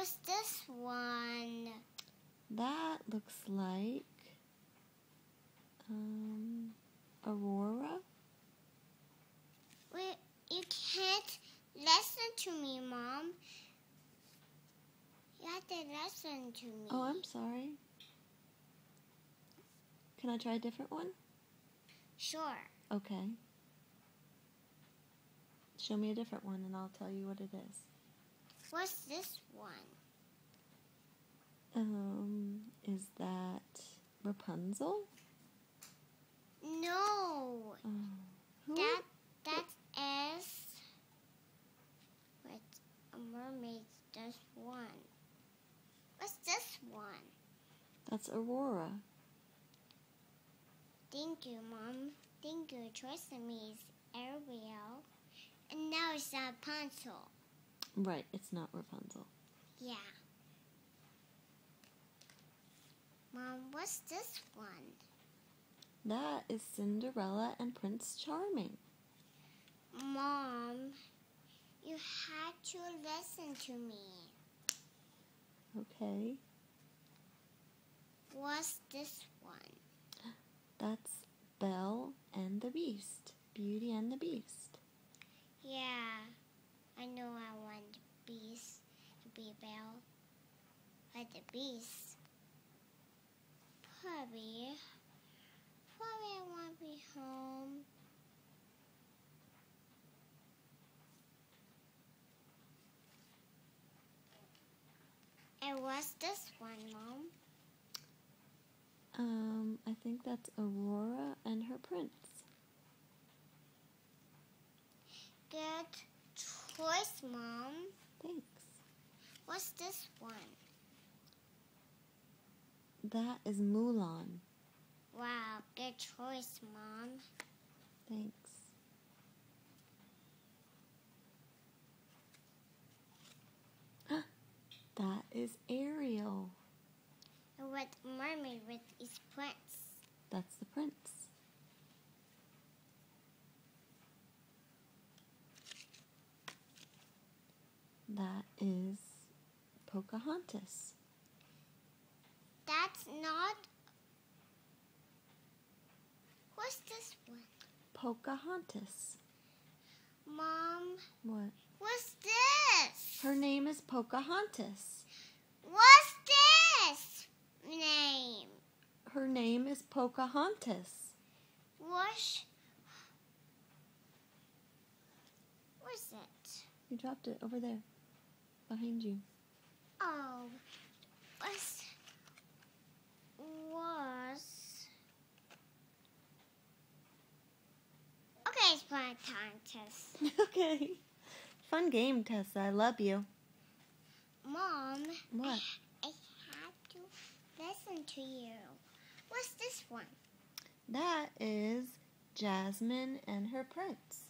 What's this one? That looks like Aurora. Wait, you can't listen to me, Mom. You have to listen to me. Oh, I'm sorry. Can I try a different one? Sure. Okay. Show me a different one and I'll tell you what it is. What's this one? Is that Rapunzel? No. Who? That is what a mermaid does one. What's this one? That's Aurora. Thank you, Mom. Thank you. Choice of me is Ariel. And now it's Rapunzel. Right, it's not Rapunzel. Yeah. Mom, what's this one? That is Cinderella and Prince Charming. Mom, you had to listen to me. Okay. What's this one? That's Belle and the Beast. Beauty and the Beast. Yeah, I know I want the Beast to be Belle. But the Beast, probably I want to be home. And what's this one, Mom? I think that's Aurora and her prince. Good choice, Mom. Thanks. What's this one? That is Mulan. Wow, good choice, Mom. Thanks. That is Ariel. And what mermaid with is Prince? That's the prince. That is Pocahontas. That's not. What's this one? Pocahontas. Mom, What? what's this? Her name is Pocahontas. What's this name? Her name is Pocahontas. What's it? You dropped it over there, behind you. Oh, okay, it's Pocahontas. Okay. Fun game, Tessa. I love you. Mom, What? I had to listen to you. What's this one? That is Jasmine and her prince.